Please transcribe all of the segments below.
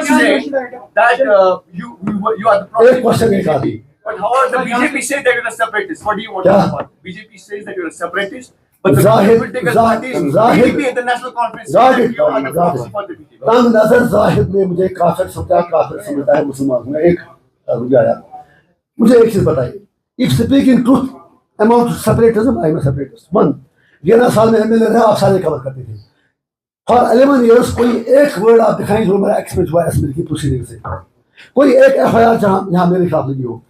say that you are the एक question एक आदि But however, the BJP says that you're a separatist. What do you want to talk about? BJP says that you're a separatist, but the political parties, BJP at the national conference, says that you are the proxy for the BJP. तंग नजर जाहिद ने मुझे काफिर समझा है मुसलमान में एक रुझाया मुझे एक चीज बताइए if speaking truth amount separatism I am separatist one 11 साल में एमएलए रहे आप सारे कवर करते थे फॉर 11 इयर्स कोई एक वर्ड आप दिखाएं जो मेरा एक्सपीरियंस हुआ एसएमएल की प्रोसीडिंग से कोई एक एफआईआर जहां मेरे खिलाफ लगी हो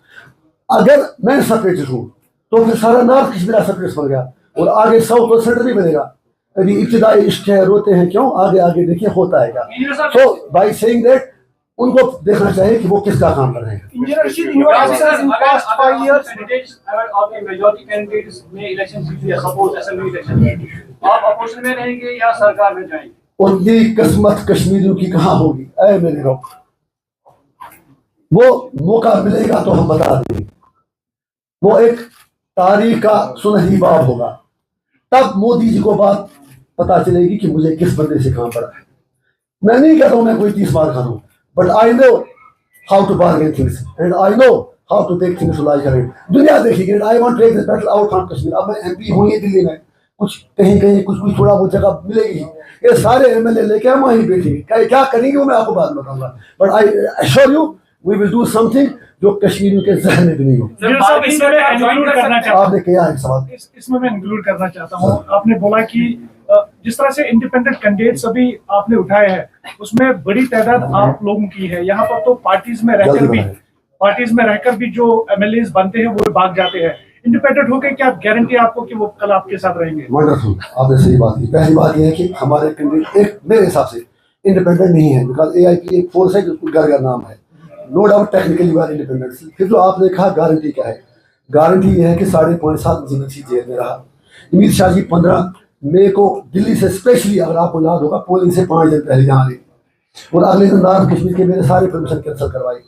अगर मैं सेपरेटिस्ट हूँ तो फिर सारा नॉर्थ कश्मीर सेपरेटिस्ट बन गया और आगे साउथ और सेंटर भी बनेगा अभी इब्तिदाई इश्क है रोते हैं क्यों आगे आगे देखिए होता है तो बाय सेइंग दैट उनको देखना चाहिए कि वो किसका काम कर रहे हैं engineer Rashid in your absence in past 5 years candidates of the majority candidates में इलेक्शन जीते सपोज असेंबली इलेक्शन आप अपोजिशन में रहेंगे या सरकार में जाएंगे उनकी किस्मत कश्मीरियों की कहाँ होगी ऐ मेरे रब वो मौका मिलेगा तो हम बता देंगे वो एक तारीख का सुनहरी बाब होगा तब मोदी जी को बात पता चलेगी कि मुझे किस बंदे से काम पड़ा है मैं नहीं कहता हूं मैं कोई 30 मार खाना but I know how to bargain things and I know how to take things to like दुनिया देखिए I want to take this battle out from Kashmir अब मैं एमपी हूं ये दिल्ली में कुछ कहीं कहीं कुछ थोड़ा बहुत जगह मिलेगी ये सारे एमएलए लेके हम वहीं बैठेंगे क्या करेंगे वो मैं आपको बाद में बताऊंगा but I assure you we will do something जो कश्मीरियों के जहन में भी नहीं हो आपने किया है सवाल इसमें मैं इंक्लूड करना चाहता हूँ आपने बोला कि जिस तरह से इंडिपेंडेंट कैंडिडेट्स अभी आपने उठाए हैं उसमें बड़ी तादाद आप लोगों की है यहाँ पर तो पार्टीज में रहकर भी जो एमएलए बनते हैं वो भाग जाते हैं इंडिपेंडेंट होकर क्या गारंटी आपको कि वो कल आपके साथ रहेंगे वंडरफुल आपने सही बात की पहली बात यह है कि हमारे कैंडिडेट एक मेरे हिसाब से इंडिपेंडेंट नहीं है बिकॉज एआईपी एक फोर्स है जिसको घर नाम है no doubt technically we are independent फिर जो आपने कहा गारंटी क्या है गारंटी यह है कि 5.5 साल जेल में रहा अमित शाह जी 15 मई को दिल्ली से स्पेशली अगर आपको याद होगा पोलिंग से 5 दिन पहले यहाँ आए और अगले दिन नॉर्थ कश्मीर के मेरे सारे परमिशन कैंसिल करवाए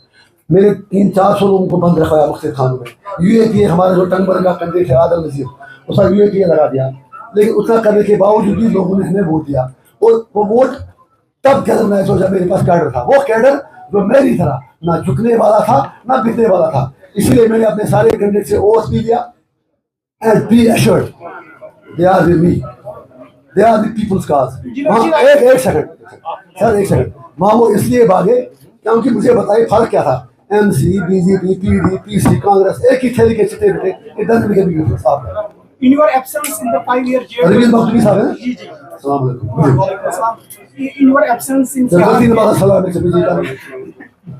मेरे 300-400 लोगों को बंद रखवाया मुख्तलिफ थानों में यूएपीए हमारा जो टंगबर्ग का कैंडिडेट है आदल नजीर उसका यूएपीए लगा दिया लेकिन उतना करने के बावजूद भी लोगों ने हमें वोट दिया और वो वोट तब कैडर मैं सोचा मेरे पास कैडर था वो कैडर जो मेरी तरह ना झुकने वाला था ना बिकने वाला था इसलिए मैंने अपने सारे कैंडिडेट से ओथ भी लिया and be assured they are with me they are the peoples cause एक सेकंड वहाँ वो इसलिए भागे क्योंकि मुझे बताइए फर्क क्या था MC BJP PD PC Congress एक ही थैली के चिट्टे बेटे it doesn't make a big difference साहब in your absence in the 5-year jail Ravindra Makhdoomi साहब हैं जी जी अस्सलाम वालेकुम in your absence in जल्दी नमाज सलाम से बीजी का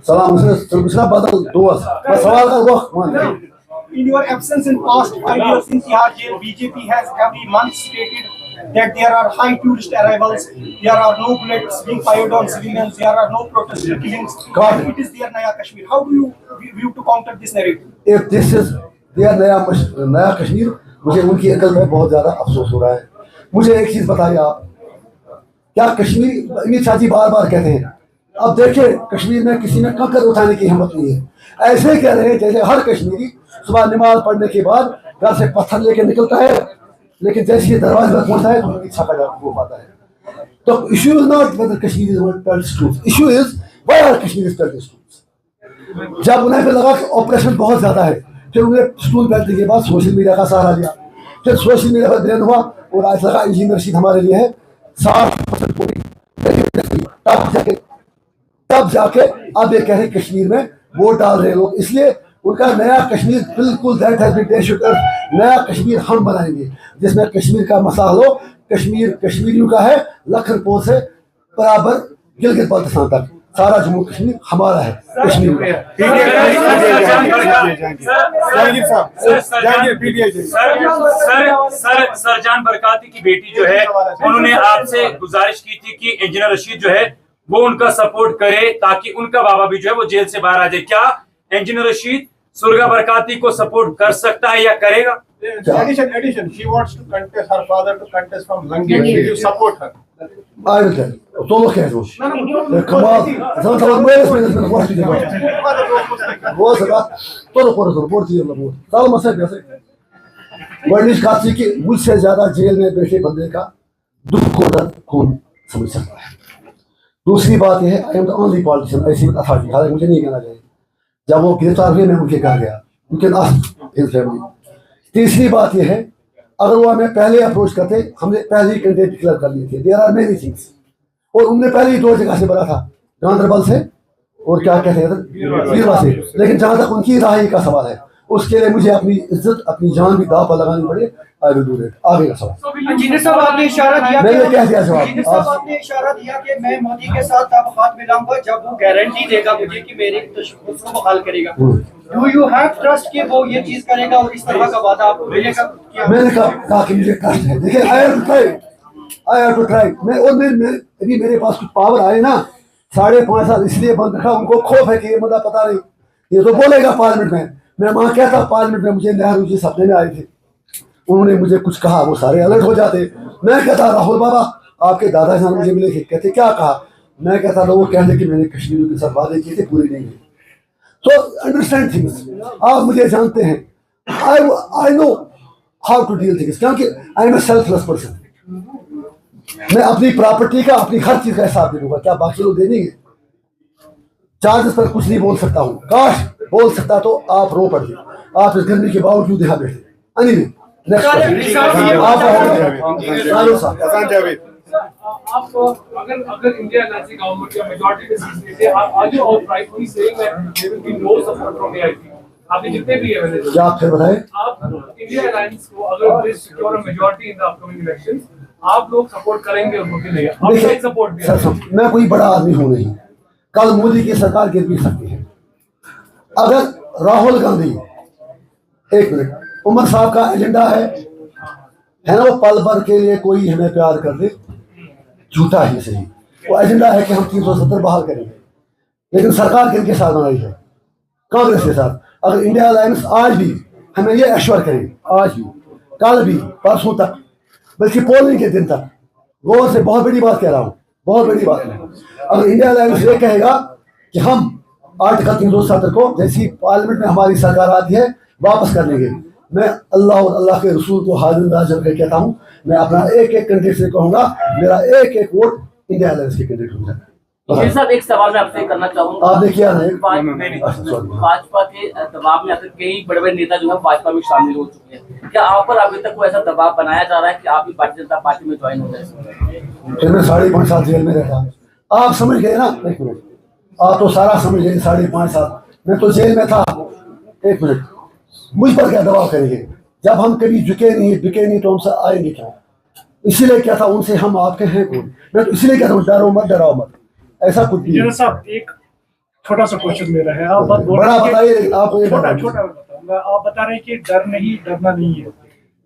सलाम से दूसरा बदल दुआ बस सवाल का वक्त मान in your absence in past 5 years in Tihar jail BJP has every month stated that there are high tourist arrivals there are no bullets being fired on civilians there are no protest killings it is their Naya Kashmir how do you view to counter this narrative if this is their नया कश्मीर मुझे उनकी अकल में बहुत ज्यादा अफसोस हो रहा है मुझे एक चीज बताइए आप क्या कश्मीर अमित शाह जी बार बार कहते हैं अब देखिए कश्मीर में किसी में कंकर उठाने की हिम्मत नहीं है ऐसे कह रहे हैं जैसे हर कश्मीरी सुबह नमाज पढ़ने के बाद घर से पत्थर लेके निकलता है लेकिन जैसे ही दरवाजे पर पहुंचता है तो उनकी छापा हो पाता है तो issue is not whether Kashmir is tells truth issue is why are Kashmir is tells truth जब उन्हें पे लगा कि ऑपरेशन बहुत ज्यादा है फिर उन्हें स्टूल बैठने के बाद सोशल मीडिया का सहारा लिया फिर सोशल मीडिया पर ब्रेन हुआ और आज लगा इंजीनियर रशीद हमारे लिए है 60% तब जाके अब ये कह रहे कश्मीर में वोट डाल रहे लोग इसलिए उनका नया कश्मीर बिल्कुल नया कश्मीर हम बनाएंगे जिसमें कश्मीर का मसला हो कश्मीर कश्मीरियों का है लखनपुर से बराबर गिलगित बाल्टिस्तान तक सारा जम्मू कश्मीर हमारा है कश्मीर सरजान बरकाती की बेटी जो है उन्होंने आपसे गुजारिश की थी कि इंजीनियर रशीद जो है वो उनका सपोर्ट करे ताकि उनका बाबा भी जो है वो जेल से बाहर आ जाए क्या इंजीनियर रशीद सुरगा बरकाती को सपोर्ट कर सकता है या करेगा Addition. She wants to contest her father to contest from Langi. Will you support her? I will tell you. Todo que es Kamal, estamos muy todo por ti labor. Tal मसला कैसे? वर्णिश काशी की मुझसे ज्यादा जेल में बैठे बंदे का दुख को दर्द कौन समझ सकता है? दूसरी बात यह है, I am the only politician ऐसी अथॉरिटी, हालांकि मुझे नहीं कहना चाहिए। जब वो गिरफ्तार हुए मैं उनके घर गया, उनके फैमिली। तीसरी बात यह है, अगर वो हमें पहले अप्रोच करते, हमने पहले ही कैंडिडेट डिक्लेयर कर लिए थे। देयर आर मेनी थिंग्स, और उनने पहले ही 2 जगह से भरा था, गांधरबल से और क्या कहते हैं वीरवा से। लेकिन जहाँ तक उनकी राय का सवाल है, उसके लिए मुझे अपनी इज्जत, अपनी जान भी दांव पर लगानी पड़े। I will do it. आगे का सवाल। इंजीनियर साहब आपने इशारा दिया मैंने क्या दिया जवाब? इंजीनियर साहब आपने इशारा दिया कि मैं मोदी के साथ अब हाथ मिलाऊंगा जब वो गारंटी देगा मुझे कि मेरे दुश्मन को बहाल करेगा। डू यू हैव ट्रस्ट कि वो ये चीज करेगा और इस तरह का वादा आपको मिलेगा? मैंने कहा कि मुझे ट्रस्ट है। देखिए, आई हैव टू ट्राई। मैं और मैं अभी मेरे पास कुछ पावर आए ना, 5.5 साल इसलिए बंद रखा, उनको खौफ है कि ये मुद्दा पता नहीं, ये तो बोलेगा पार्लियामेंट में। मैं वहाँ क्या था पार्लियामेंट में, मुझे नेहरू जी सपने में आए थे, उन्होंने मुझे कुछ कहा, वो सारे अलर्ट हो जाते। मैं कहता राहुल बाबा आपके दादा जान मुझे मिले थे, कहते क्या कहा? मैं कहता था वो कहते कि मैंने कश्मीर के साथ वादे किए थे, पूरे नहीं हुए। तो अंडरस्टैंड थिंग्स, आप मुझे जानते हैं, I know how to deal things, क्योंकि I am a selfless person. मैं अपनी प्रॉपर्टी का, अपनी हर चीज का हिसाब दे दूंगा, क्या बाकी लोग दे देंगे? चार्जेस पर कुछ नहीं बोल सकता हूँ, काश बोल सकता तो आप रो पड़ते, आप इस गर्मी के बावजूद यहाँ बैठे। अनिल नेक्स्ट आप अगर इंडिया अलायंस गवर्नमेंट का मेजॉरिटी में सीट लेते हैं, are you outrightly saying that there will be no support from AIP? आपने जितने भी है, क्या आप फिर बताएं? आप इंडिया अलायंस को अगर they secure a majority in the upcoming elections, आप लोग सपोर्ट करेंगे उनको कि नहीं? आउटसाइड सपोर्ट भी है। मैं कोई बड़ा आदमी हूं नहीं, कल मोदी की सरकार गिर भी सकती है। अगर राहुल गांधी, एक मिनट, उमर साहब का एजेंडा है ना, वो पल भर के लिए कोई हमें प्यार कर दे, झूठा ही सही, वो एजेंडा है कि हम 370 बहाल करेंगे। लेकिन सरकार किनके साथ बनाई है? कांग्रेस के साथ। अगर इंडिया अलायंस आज भी हमें ये एश्योर करे, आज भी, कल भी, परसों तक, बल्कि पोलिंग के दिन तक, गौर से बहुत बड़ी बात कह रहा हूँ, बहुत बड़ी बात है, अगर इंडिया अलायंस ये कहेगा कि हम आर्टिकल 370 को जैसी पार्लियामेंट में हमारी सरकार आती है वापस कर लेंगे, मैं अल्लाह और अल्लाह के रसूल को हाजिर नाज़िर करके कहता हूँ, मैं अपना एक एक कैंडिडेट से कहूँगा मेरा एक एक वोट इंडिया अलायंस के कैंडिडेट हो जाए। साहब एक सवाल मैं आपसे करना चाहूंगा। आपने किया नहीं? भाजपा के दबाव में आकर कई बड़े बड़े नेता जो है भाजपा में शामिल हो चुके हैं, क्या आप पर अभी तक कोई ऐसा दबाव बनाया जा रहा है कि आप भी भारतीय जनता पार्टी में ज्वाइन हो जाए? फिर मैं 5.5 साल जेल में रहता, आप समझ गए ना? एक मिनट, आप तो सारा समझ गए, 5.5 साल मैं तो जेल में था। एक मिनट, मुझ पर क्या दबाव करेंगे? जब हम कभी झुके नहीं, बिके नहीं, तो हमसे आएंगे क्या? इसीलिए क्या था उनसे, हम आपके हैं कौन? मैं तो इसीलिए कहता हूँ डरो मत, डराओ मत, ऐसा कुछ नहीं। साहब एक छोटा सा क्वेश्चन मेरा है, आप बड़ा बताइए, आप छोटा आप बता रहे हैं कि डर नहीं, डरना नहीं है,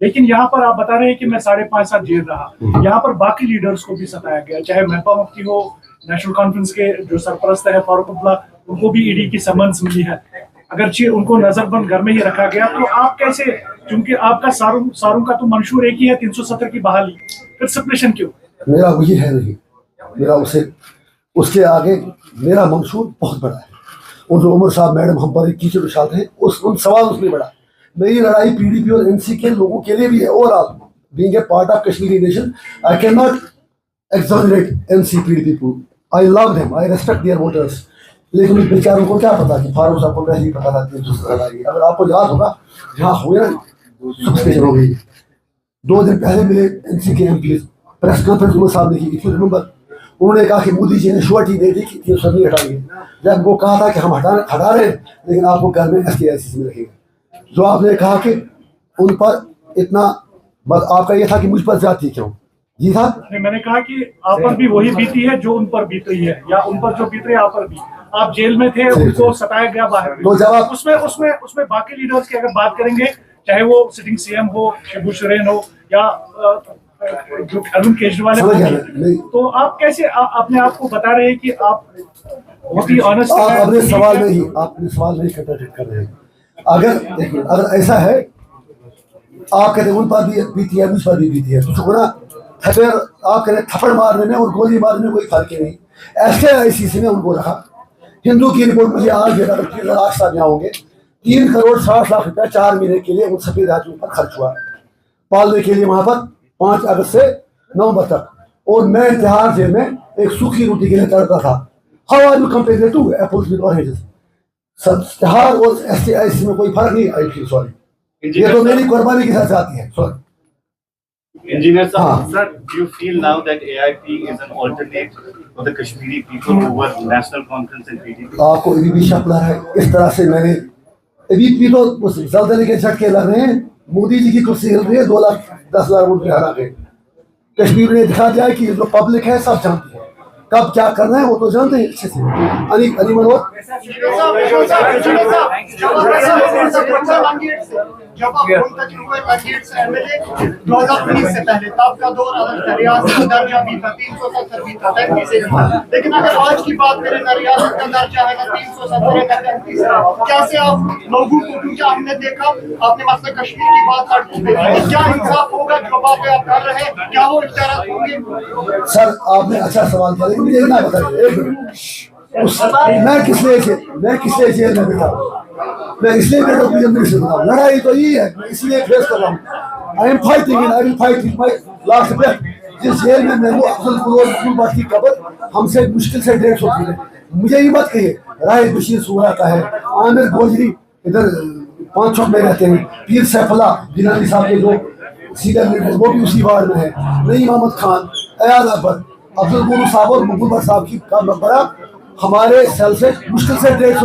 लेकिन यहाँ पर आप बता रहे हैं कि मैं 5.5 साल जेल रहा, यहाँ पर बाकी लीडर्स को भी सताया गया, चाहे महबूबा मुफ्ती हो, नेशनल कॉन्फ्रेंस के जो सरपरस्त है फारूक अब्दुल्ला, उनको भी ईडी की समन्स मिली है, अगरचे उनको नजरबंद घर में ही रखा गया। तो आप कैसे, क्योंकि आपका सारूं का तो मंशूर एक ही है 370 की बहाली, फिर सेपरेशन क्यों? मेरा वही है नहीं, मेरा उसके आगे मेरा मंशूर बहुत बड़ा है। और जो उमर साहब मैडम हम पर एक कीचड़ उछालते हैं, उन सवाल उसमें बड़ा। मेरी लड़ाई पीडीपी और एनसी के लोगों के लिए भी है। Overall being a part of Kashmiri nation, I can not exonerate NC people. I love them, I respect their voters. लेकिन उस बेचारों को क्या पता कि फारूक साहब को पहले ही पता था कि दूसरा लड़ाई। अगर आपको याद होगा, जहाँ हुए ना सब्सक्रिप्शन हो गई, 2 दिन पहले मिले NC के MP, प्रेस कॉन्फ्रेंस उमर साहब ने की थी, रिमेंबर? उन्होंने कहा कि मोदी जी ने श्योरिटी दे दी कि 370 हटाएंगे। जब वो कहा था कि हम हटा रहे हैं, लेकिन आपको घर में SKICC में रखेंगे। जो आपने कहा कि उन पर इतना, आपका ये था कि मुझ पर जाती क्यों? जी था। मैंने कहा कि आप पर भी वही बीती है जो उन पर बीत रही है, या उन पर जो बीत रही है आप पर भी। आप जेल में थे, उनको सताया गया बाहर। तो जब आप उसमें बाकी लीडर्स की अगर बात करेंगे, चाहे वो सिटिंग सीएम हो, शिबू सोरेन हो, या जो अरविंद केजरीवाल है, तो आप कैसे अपने आप को बता रहे हैं कि आप बहुत ही ऑनेस्ट हैं? आपने सवाल नहीं कंट्राडिक्ट कर रहे हैं। अगर ऐसा है, आप कहते हैं उन पर भी बीती है, मुझ पर भी बीती है, तो ना फिर आप कह रहे थप्पड़ मारने में और गोली मारने में कोई फर्क ही नहीं। SKICC में उनको रखा। हिंदू की रिपोर्ट मुझे आज देगा, आज साहब यहाँ होंगे, 3 करोड़ 60 लाख रुपया 4 महीने के लिए उन सफेद हाथियों पर खर्च हुआ, पालने के लिए वहां पर 5 अगस्त से नवंबर तक। और मैं तिहाड़ जेल में एक सूखी रोटी के लिए तड़पता था। How are you compare to apples with oranges? Tihar और STIC में कोई फर्क नहीं। आई फील सॉरी, ये तो मेरी कुर्बानी के साथ आती है। सॉरी Engineer sir, हाँ। sir, do you feel now that AIP is an alternate for the Kashmiri people who were National Conference and PDP? आपको ABP शक लग रहा है? इस तरह से मैंने ABP तो उस जल्दले के झटके लग रहे हैं। मोदी जी की कुर्सी हिल रही है, 2,10,000 वोट पे हरा गए। कश्मीर ने दिखा दिया है कि जो पब्लिक है सब जानती है, कब क्या करना है वो तो जानते हैं अच्छे से। अली मनोहर जब आप मुंतखब हुए लंगेट से एमएलए 2019 से पहले, तब का दौर अलग था, रियासत का दर्जा भी था, 370 भी था, 33 था। लेकिन अगर आज की बात करें ना, रियासत का दर्जा है ना 370 का 33 है। कैसे आप लोगों को, क्योंकि हमने देखा आपने मतलब कश्मीर की बात सड़कों पे, क्या इंसाफ होगा जो बातें आप कर रहे हैं, क्या वो इख्तियार होंगे? सर आपने अच्छा सवाल किया, लेकिन मुझे इतना बताइए एक मिनट, मैं किस लिए जेल में बैठा? मैं इसलिए बैठा मुझे मेरे से बताओ। लड़ाई तो ये है, मैं इसलिए फेस कर रहा हूँ। I am fighting in, I will fight with my last breath. जिस जेल में मैं हूँ, अफजल गुलबाग की कब्र हमसे मुश्किल से 150 फीट है। मुझे ये बात कहिए, राय बशीर सूरा का है, आमिर गोजरी इधर 5 चौक में रहते हैं, पीर सैफुल्लाह गिलानी साहब के जो सीनियर लीडर वो भी उसी वार्ड में है, नईम अहमद खान, अयाज अकबर, अब्दुल गुरु साहब और मुकुल साहब की का मकबरा हमारे सेल से मुश्किल से 150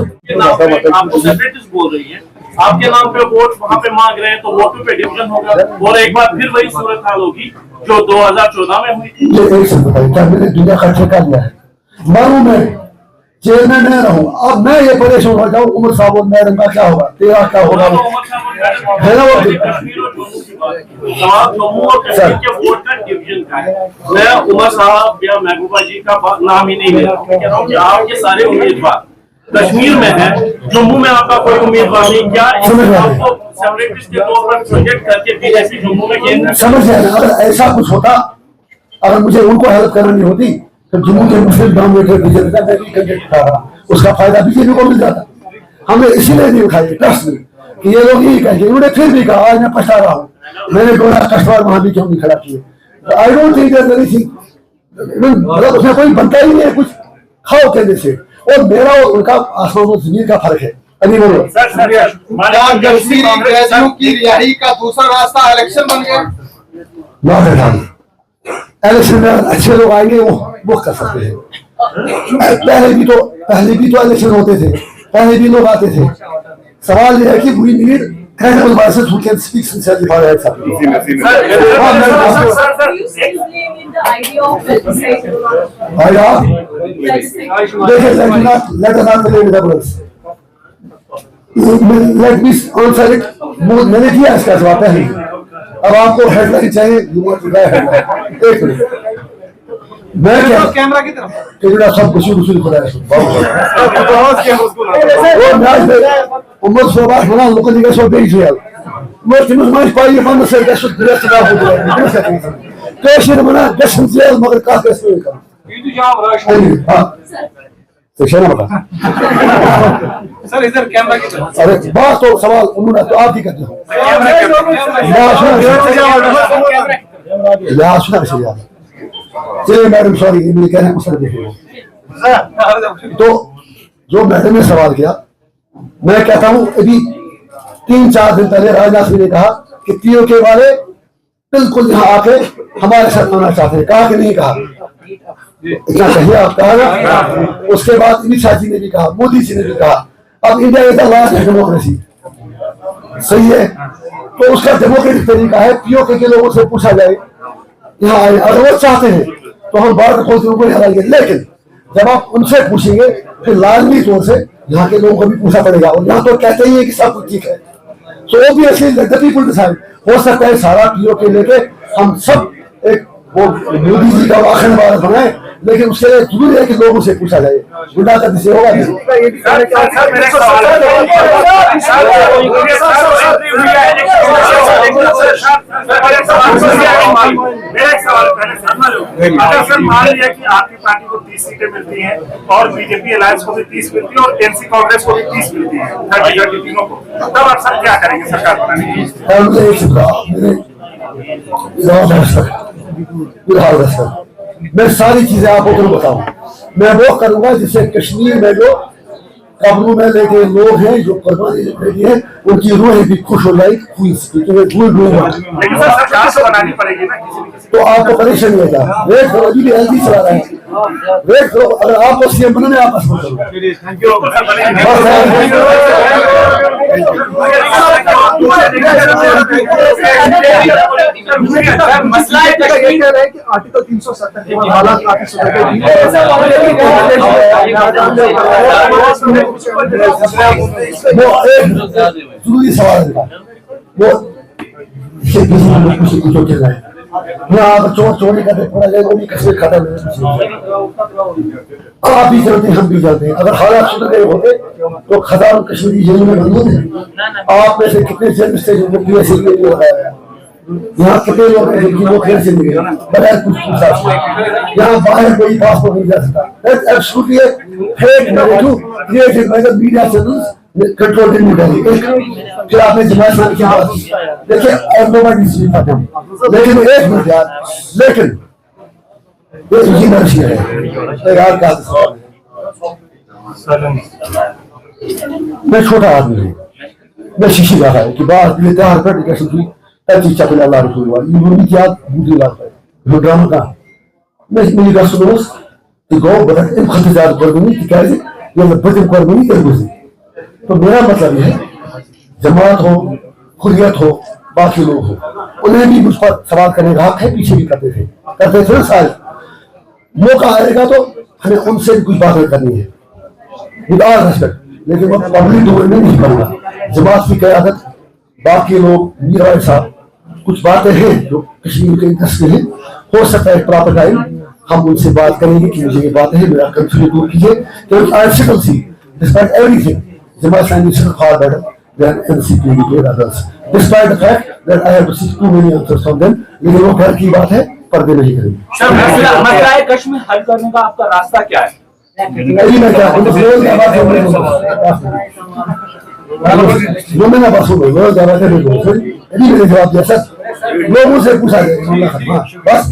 आपको सेपरेटिस्ट बोल रही है, आपके नाम पे वोट वहाँ पे मांग रहे हैं, तो वोटों पे डिवीजन होगा और एक बार फिर वही सूरत हाल होगी जो 2014 में हुई थी। ये एक से बताइए, क्या मैंने दुनिया का ठेका लिया है? मारू मैं जेल में मैं रहूं, अब मैं ये परेशान हो जाऊं, उमर साहब और मैडम का क्या होगा, तेरा क्या होगा? है ना वो सवाल जम्मू और कश्मीर के वोट का डिवीजन का है। मैं उमर साहब या महबूबा जी का नाम ही नहीं ले रहा हूँ, कह रहा हूँ कि आपके सारे उम्मीदवार कश्मीर में है, जम्मू में आपका कोई उम्मीदवार नहीं। क्या आपको सेपरेटिस्ट के तौर पर प्रोजेक्ट करके बीजेपी जम्मू में केंद्र? समझ गया ना? अगर ऐसा कुछ होता, अगर मुझे उनको हेल्प करनी होती तो जम्मू के मुस्लिम डोमिनेटेड रीजन का मैं भी कैंडिडेट था, उसका फायदा बीजेपी को मिल जाता। हमने इसीलिए नहीं उठाई ट्रस्ट में कि ये लोग यही कहेंगे। उन्होंने फिर भी कहा, आज मैं पछता रहा हूँ, मैंने बोला कष्टवार वहां भी क्यों नहीं खड़ा किए। I don't think that anything, मतलब उसमें कोई बनता ही नहीं है कुछ खाओ कहने से। और मेरा और उनका आसमान और जमीन का फर्क है। अली बोलो की रिहाई का दूसरा रास्ता इलेक्शन बन गया। इलेक्शन में अच्छे लोग आएंगे वो कर सकते हैं। पहले भी तो इलेक्शन होते थे, पहले भी लोग आते थे। सवाल ये है कि we need credible voices who can speak sincerely for themselves. Let us not play with the words. Let me answer it. मैंने किया इसका जवाब पहले। अब आपको हेडलाइन चाहिए, एक मिनट मैं क्या कैमरा की तरफ कैमरा सब कुछ खुदा है। उम्र सोबा बना लोग निकल सो बेच दिया। मैं तुम्हें समझ पाई मन से कैसे ड्रेस ना हो गया कैसे बना जश्न से मगर का कैसे का ये तो जाम रश। हां तो शर्म बता सर इधर कैमरा की तरफ। अरे बात तो सवाल उन्होंने तो आप ही करते हो या सुना चलिए मैडम सॉरी मेरे कहने को सर देखिए। तो जो मैडम ने सवाल किया, मैं कहता हूं अभी 3-4 दिन पहले राजनाथ सिंह ने कहा कि पीओके वाले बिल्कुल यहाँ आके हमारे साथ आना चाहते हैं। कहा कि नहीं कहा? इतना कहिए आप, कहा ना। उसके बाद अमित शाह जी ने भी कहा, मोदी जी ने भी कहा। अब India is the last democracy, सही है। तो उसका डेमोक्रेटिक तरीका है पीओके के लोगों से पूछा जाए यहाँ आए, अगर वो चाहते हैं तो हम बाहर खोलते उनको हराएंगे। लेकिन जब आप उनसे पूछेंगे फिर लाजमी तौर से यहाँ के लोगों को भी पूछना पड़ेगा। और यहाँ तो कहते ही है कि सब कुछ ठीक है। So obviously let the people decide. हो सकता है सारा पीओके लेके हम सब एक वो मोदी जी का आखिरी बार बनाए, लेकिन उसके लिए जरूरी है कि लोगों से पूछा जाए। गुंडा का दिशे होगा नहीं। मेरा एक सवाल पहले सर मान लिया कि आपकी पार्टी को 30 सीटें मिलती हैं और बीजेपी अलायंस को भी 30 मिलती है और एनसी कांग्रेस को भी 30 मिलती है, 30 तीनों को, तब आप सब क्या करेंगे सरकार बनाने के लिए? मैं सारी चीजें आपको तो बताऊं, मैं वो करूंगा जिससे कश्मीर में जो कब्रों में लेके लोग हैं, जो कुर्बानी देती है, उनकी रूहें भी खुश हो जाएगी, लेकिन सर सरकार तो बनानी पड़ेगी ना किसी न किसी। तो आपको परेशानी है क्या? वेट करो, अभी भी एलजी चला रहा है, वेट करो। अगर आपको सीएम बनना है, आपस में करो। मसला है कि आर्टिकल 370 के हालात काफी सुधर गए। वो एक जरूरी सवाल है, वो कुछ चल रहा है यहाँ चोरी करते पड़ा जाए, वो भी कश्मीर खाता है। आप भी चलते हैं, हम भी चलते हैं। अगर हालात सुधर गए होते तो हजारों कश्मीरी जेलों में बंद होते। आप में से कितने जेल से लगाया, यहाँ कितने लोग हैं जिनकी वो खेल से मिले बगैर कुछ पूछा। यहाँ बाहर कोई पासपोर्ट नहीं जा सकता। मीडिया चैनल्स कंट्रोल फिर आपने जमात की बात देखिए, लेकिन एक मिनट यार, लेकिन ये नर्सी है यार का, मैं छोटा आदमी हूँ, मैं शीशी रहा है कि बाहर त्योहार पर डिस्कशन हुई चीज चपल अल्लाह रसूल वाली यूनिट याद बूझी लाता है जो ड्रामा का मैं मेरी रसूल कि गो बड़ा इन खतजात कर दूंगी कि कैसे ये बदम कर दूंगी कर दूंगी। तो मेरा मतलब है जमात हो, खुरियत हो, बाकी लोग हो, उन्हें भी मुझ पर सवाल करने का हक है, पीछे भी करते थे सारे। मौका आएगा तो हमें उनसे भी कुछ बातें करनी है विद ऑल रेस्पेक्ट, लेकिन वो पब्लिक डोमेन में नहीं करूंगा। जमात की क़यादत, बाकी लोग, मीरा साहब, कुछ बातें हैं जो कश्मीर के इंटरेस्ट में है। हो सकता है प्रॉपर टाइम हम उनसे बात करेंगे कि मुझे ये बातें हैं, मेरा कंफ्यूजन दूर कीजिए, क्योंकि आई sickle C despite everything Jamaat Islami far better than NCP and others, despite the fact that I have received too many answers from them। लेकिन वो घर की बात है, पर्दे नहीं करेंगे। सर मसला है कश्मीर हल करने का आपका रास्ता क्या है? मैं क्या वो मैंने बस जवाब दिया सर, लोगों से पूछा जाए बस।